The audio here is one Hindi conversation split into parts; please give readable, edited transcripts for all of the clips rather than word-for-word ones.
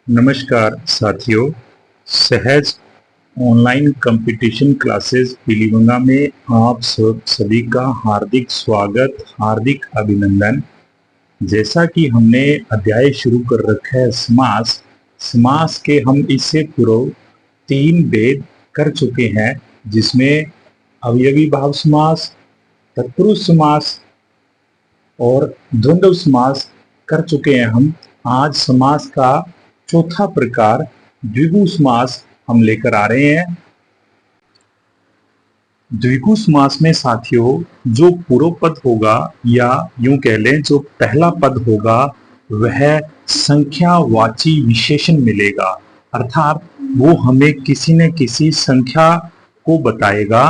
नमस्कार साथियों। सहज ऑनलाइन कंपटीशन क्लासेस पीलीभंगा में आप सभी का हार्दिक स्वागत, हार्दिक अभिनंदन। जैसा कि हमने अध्याय शुरू कर रखा है समास, समास के हम इससे पूर्व 3 भेद कर चुके हैं, जिसमें अवयवी भाव समास, तत्पुरुष समास और द्वंद्व समास कर चुके हैं। हम आज समास का चौथा प्रकार द्विगु समास हम लेकर आ रहे हैं। द्विगु समास में साथियों जो पूर्व पद होगा, या यूं कह लें जो पहला पद होगा, वह संख्यावाची विशेषण मिलेगा। अर्थात वो हमें किसी न किसी संख्या को बताएगा।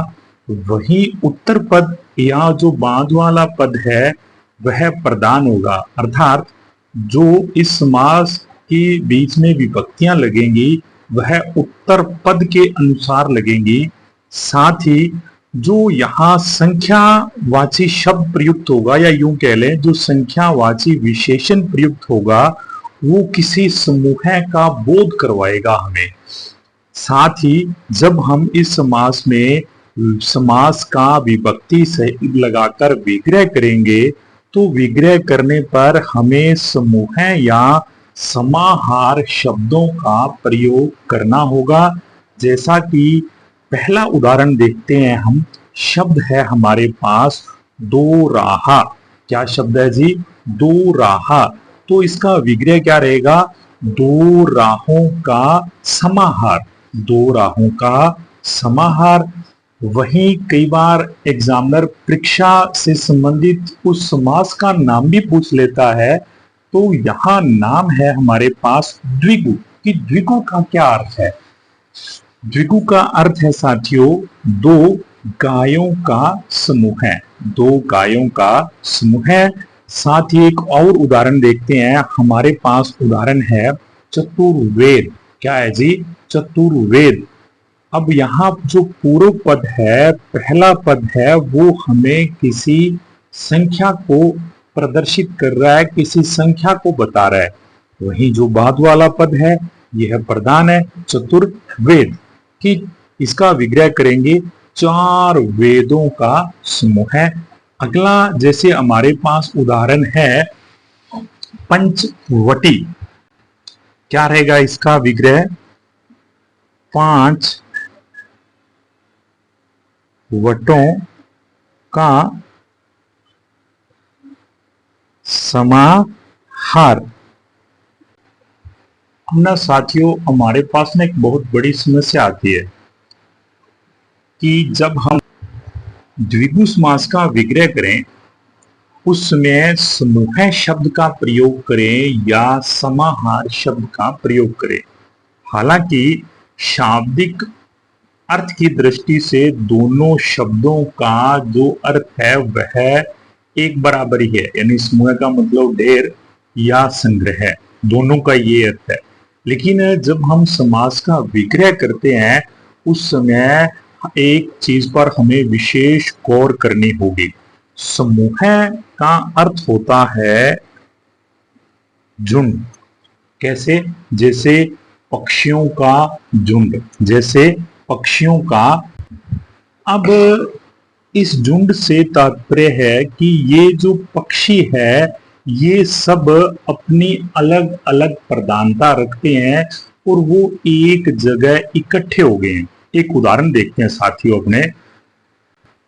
वही उत्तर पद या जो बाद वाला पद है वह प्रधान होगा। अर्थात जो इस समास के बीच में विभक्तियां लगेंगी वह उत्तर पद के अनुसार लगेंगी। साथ ही जो यहाँ संख्यावाची शब्द प्रयुक्त होगा, या यूं कह लें जो संख्यावाची विशेषण प्रयुक्त होगा, वो किसी समूह का बोध करवाएगा हमें। साथ ही जब हम इस समास में समास का विभक्ति से लगाकर विग्रह करेंगे, तो विग्रह करने पर हमें समूह या समाहार शब्दों का प्रयोग करना होगा। जैसा कि पहला उदाहरण देखते हैं हम। शब्द है हमारे पास दो राहा। क्या शब्द है जी? दो राहा। तो इसका विग्रह क्या रहेगा? दो राहों का समाहार। दो राहों का समाहार। वहीं कई बार एग्जामिनर परीक्षा से संबंधित उस समास का नाम भी पूछ लेता है। तो यहां नाम है हमारे पास द्विगु। कि द्विगु का क्या अर्थ है? द्विगु का अर्थ है साथियों दो गायों का समूह है। दो गायों का समूह है। साथ ही एक और उदाहरण देखते हैं। हमारे पास उदाहरण है चतुर्वेद। क्या है जी? चतुर्वेद। अब यहाँ जो पूर्व पद है, पहला पद है, वो हमें किसी संख्या को प्रदर्शित कर रहा है, किसी संख्या को बता रहा है। वहीं जो बाद वाला पद है यह प्रधान है, चतुर्वेद। कि इसका विग्रह करेंगे, चार वेदों का समूह है। अगला जैसे हमारे पास उदाहरण है पंचवटी। क्या रहेगा इसका विग्रह? 5 वटों का समाहार। ना साथियों हमारे पास ना एक बहुत बड़ी समस्या आती है कि जब हम द्विगु समास का विग्रह करें उस समय समूह शब्द का प्रयोग करें या समाहार शब्द का प्रयोग करें। हालांकि शाब्दिक अर्थ की दृष्टि से दोनों शब्दों का जो अर्थ है वह एक बराबर ही है। यानी समूह का मतलब ढेर या संग्रह है, दोनों का ये अर्थ है। लेकिन जब हम समास का विग्रह करते हैं उस समय एक चीज पर हमें विशेष गौर करनी होगी। समूह का अर्थ होता है झुंड। कैसे? जैसे पक्षियों का झुंड, जैसे पक्षियों का। अब इस झुंड से तात्पर्य है कि ये जो पक्षी है ये सब अपनी अलग अलग प्रधानता रखते हैं और वो एक जगह इकट्ठे हो गए हैं। एक उदाहरण देखते हैं साथियों अपने।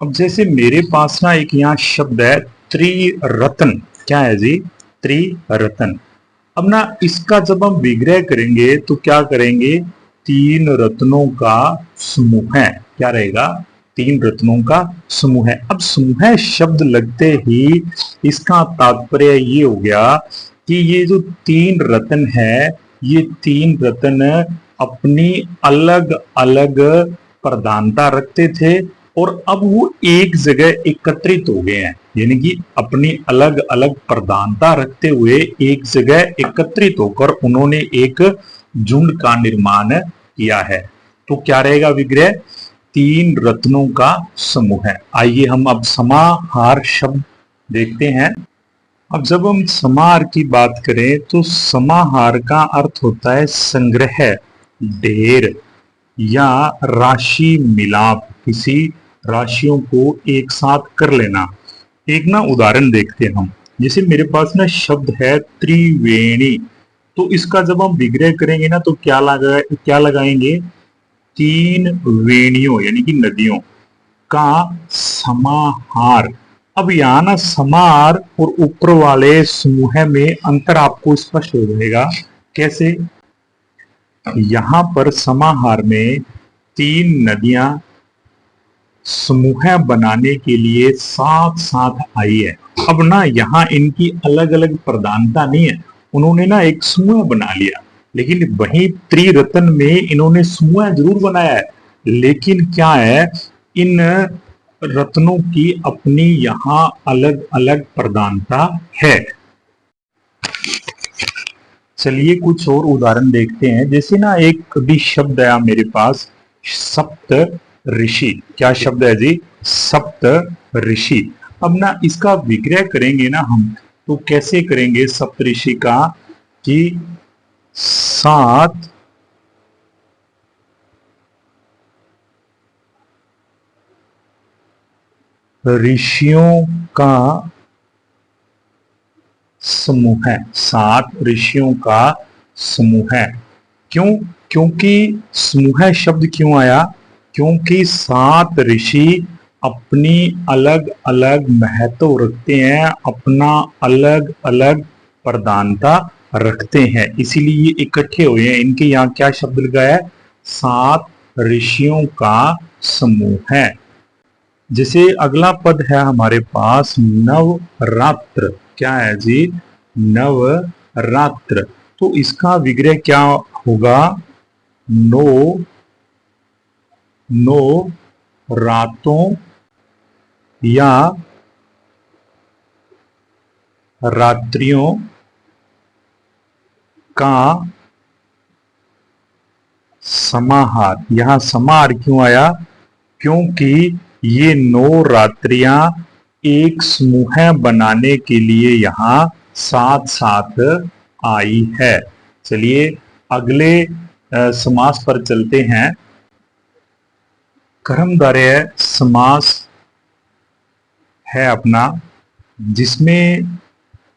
अब जैसे मेरे पास ना एक यहाँ शब्द है त्रिरत्न। क्या है जी? त्रिरत्न। अब ना इसका जब हम विग्रह करेंगे तो क्या करेंगे? 3 रत्नों का समूह है। क्या रहेगा? 3 रत्नों का समूह है। अब समूह शब्द लगते ही इसका तात्पर्य ये हो गया कि ये जो 3 रत्न है, ये 3 रत्न अपनी अलग अलग प्रधानता रखते थे और अब वो एक जगह एकत्रित हो गए हैं। यानी कि अपनी अलग अलग प्रधानता रखते हुए एक जगह एकत्रित होकर उन्होंने एक झुंड का निर्माण किया है। तो क्या रहेगा विग्रह? 3 रत्नों का समूह है। आइए हम अब समाहार शब्द देखते हैं। अब जब हम समाहार की बात करें तो समाहार का अर्थ होता है संग्रह, ढेर या राशि मिलाप, किसी राशियों को एक साथ कर लेना। एक ना उदाहरण देखते हैं हम। जैसे मेरे पास ना शब्द है त्रिवेणी, तो इसका जब हम विग्रह करेंगे ना तो क्या लगाएंगे? तीन वेणियों यानी कि नदियों का समाहार। अब यहाँ ना समाहार और ऊपर वाले समूह में अंतर आपको स्पष्ट हो जाएगा। कैसे? यहाँ पर समाहार में तीन नदियां समूह बनाने के लिए साथ साथ आई है। अब ना यहाँ इनकी अलग अलग प्रधानता नहीं है, उन्होंने ना एक समूह बना लिया। लेकिन वहीं त्रिरत्न में इन्होंने समूह जरूर बनाया है, लेकिन क्या है, इन रत्नों की अपनी यहाँ अलग अलग प्रधानता है। चलिए कुछ और उदाहरण देखते हैं। जैसे ना एक भी शब्द है मेरे पास, सप्त ऋषि। क्या शब्द है जी? सप्त ऋषि। अब ना इसका विग्रह करेंगे ना हम, तो कैसे करेंगे सप्त ऋषि का? कि सात ऋषियों का समूह है, सात ऋषियों का समूह है। क्यों? क्योंकि समूह शब्द क्यों आया? क्योंकि सात ऋषि अपनी अलग अलग महत्व रखते हैं, अपना अलग अलग प्रधानता रखते हैं, इसीलिए ये इकट्ठे हुए हैं। इनके यहाँ क्या शब्द लगा है? सात ऋषियों का समूह है। जैसे अगला पद है हमारे पास नवरात्र। क्या है जी? नवरात्र। तो इसका विग्रह क्या होगा? नो रातों या रात्रियों का समाहार। यहां समाहार क्यों आया? क्योंकि ये 9 रात्रियां एक समूह बनाने के लिए यहां साथ साथ आई है। चलिए अगले समास पर चलते हैं। कर्मधारय समास है अपना, जिसमें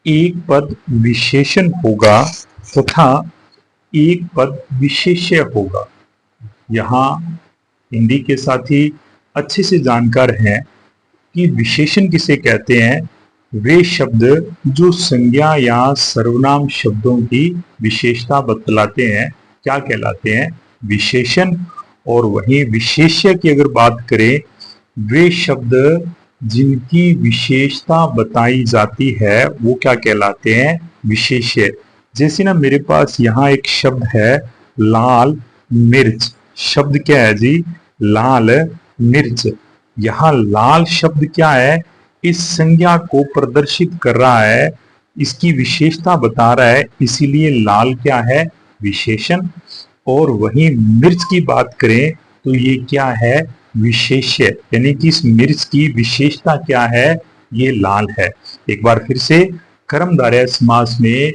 एक पद विशेषण होगा तथा एक पद विशेष्य होगा। यहाँ हिंदी के साथी अच्छे से जानकार हैं कि विशेषण किसे कहते हैं। वे शब्द जो संज्ञा या सर्वनाम शब्दों की विशेषता बतलाते हैं क्या कहलाते हैं? विशेषण। और वहीं विशेष्य की अगर बात करें, वे शब्द जिनकी विशेषता बताई जाती है वो क्या कहलाते हैं? विशेष्य। जैसे ना मेरे पास यहाँ एक शब्द है लाल मिर्च। शब्द क्या है जी? लाल मिर्च। यहाँ लाल शब्द क्या है? इस संज्ञा को प्रदर्शित कर रहा है, इसकी विशेषता बता रहा है, इसीलिए लाल क्या है? विशेषण। और वहीं मिर्च की बात करें तो ये क्या है? विशेष्य। यानी कि इस मिर्च की विशेषता क्या है? ये लाल है। एक बार फिर से, कर्मधारय समास में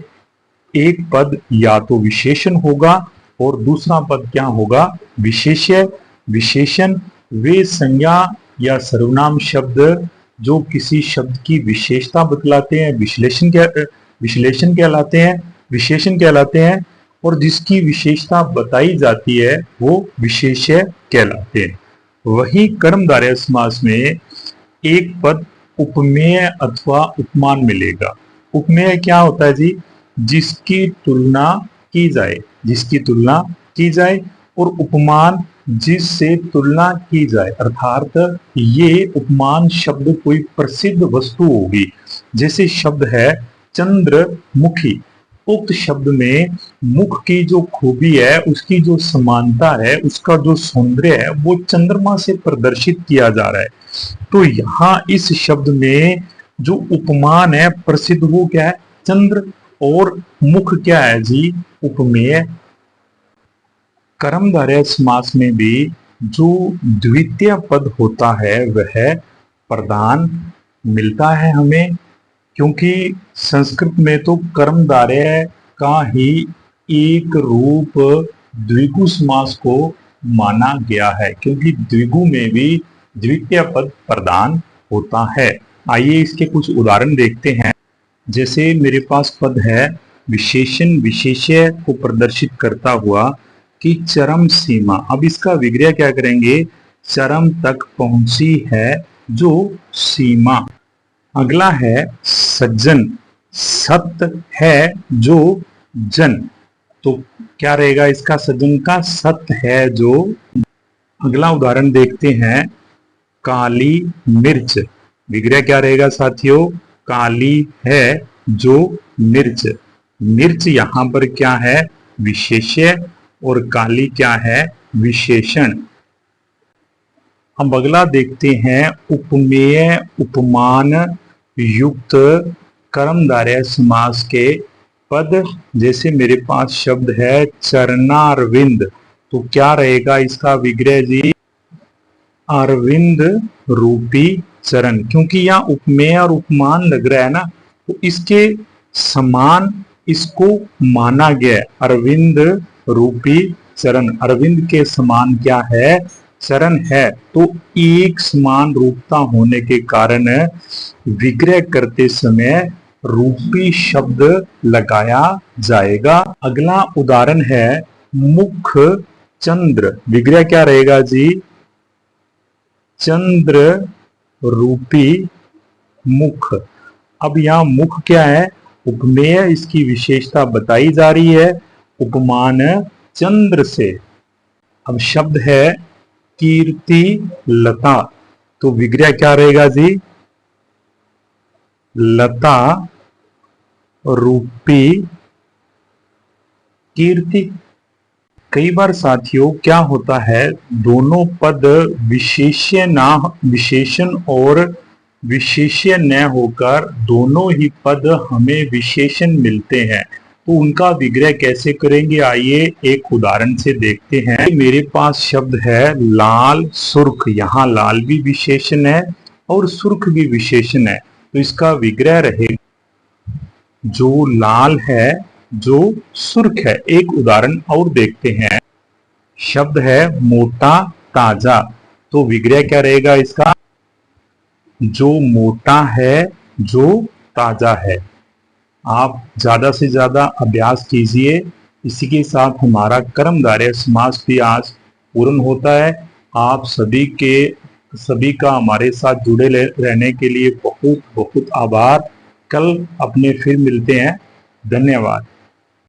एक पद या तो विशेषण होगा और दूसरा पद क्या होगा? विशेष्य। विशेषण वे संज्ञा या सर्वनाम शब्द जो किसी शब्द की विशेषता बतलाते हैं, विश्लेषण कहलाते हैं, विशेषण कहलाते हैं, और जिसकी विशेषता बताई जाती है वो विशेष्य कहलाते हैं। वही कर्मधारय समास में एक पद उपमेय अथवा उपमान मिलेगा। उपमेय क्या होता है जी? जिसकी तुलना की जाए, जिसकी तुलना की जाए, और उपमान जिससे तुलना की जाए। अर्थात ये उपमान शब्द कोई प्रसिद्ध वस्तु होगी। जैसे शब्द है चंद्रमुखी, उक्त शब्द में मुख की जो खूबी है, उसकी जो समानता है, उसका जो सौंदर्य है, वो चंद्रमा से प्रदर्शित किया जा रहा है। तो यहाँ इस शब्द में जो उपमान है प्रसिद्ध, वो क्या है? चंद्र। और मुख क्या है जी? उपमेय। कर्मधारय समास में भी जो द्वितीय पद होता है वह प्रधान मिलता है हमें। क्योंकि संस्कृत में तो कर्मधारय का ही एक रूप द्विगु समास को माना गया है, क्योंकि द्विगु में भी द्वितीय पद प्रधान होता है। आइए इसके कुछ उदाहरण देखते हैं। जैसे मेरे पास पद है विशेषण विशेष्य को प्रदर्शित करता हुआ कि चरम सीमा। अब इसका विग्रह क्या करेंगे? चरम तक पहुंची है जो सीमा। अगला है सज्जन, सत्य है जो जन। तो क्या रहेगा इसका सज्जन का? सत्य है जो। अगला उदाहरण देखते हैं काली मिर्च। विग्रह क्या रहेगा साथियों? काली है जो मिर्च। मिर्च यहां पर क्या है? विशेष्य, और काली क्या है? विशेषण। हम अगला देखते हैं उपमेय उपमान युक्त कर्मधारय समास के पद। जैसे मेरे पास शब्द है चरणारविंद, तो क्या रहेगा इसका विग्रह जी? अरविंद रूपी चरण। क्योंकि यहाँ उपमेय और उपमान लग रहा है ना, तो इसके समान इसको माना गया है, अरविंद रूपी चरण। अरविंद के समान क्या है? चरण है। तो एक समान रूपता होने के कारण विग्रह करते समय रूपी शब्द लगाया जाएगा। अगला उदाहरण है मुख चंद्र। विग्रह क्या रहेगा जी? चंद्र रूपी मुख। अब यहां मुख क्या है? उपमेय, इसकी विशेषता बताई जा रही है उपमान चंद्र से। अब शब्द है कीर्ति लता, तो विग्रह क्या रहेगा जी? लता रूपी कीर्ति। कई बार साथियों क्या होता है, दोनों पद विशेषण और विशेष्य न होकर दोनों ही पद हमें विशेषण मिलते हैं, तो उनका विग्रह कैसे करेंगे? आइए एक उदाहरण से देखते हैं। मेरे पास शब्द है लाल सुर्ख। यहाँ लाल भी विशेषण है और सुर्ख भी विशेषण है, तो इसका विग्रह रहेगा जो लाल है जो सुर्ख है। एक उदाहरण और देखते हैं। शब्द है मोटा ताजा, तो विग्रह क्या रहेगा इसका? जो मोटा है जो ताजा है। आप ज्यादा से ज्यादा अभ्यास कीजिए। इसी के साथ हमारा कर्मधारय समास भी आज पूर्ण होता है। आप सभी का हमारे साथ जुड़े रहने के लिए बहुत बहुत आभार। कल अपने फिर मिलते हैं। धन्यवाद।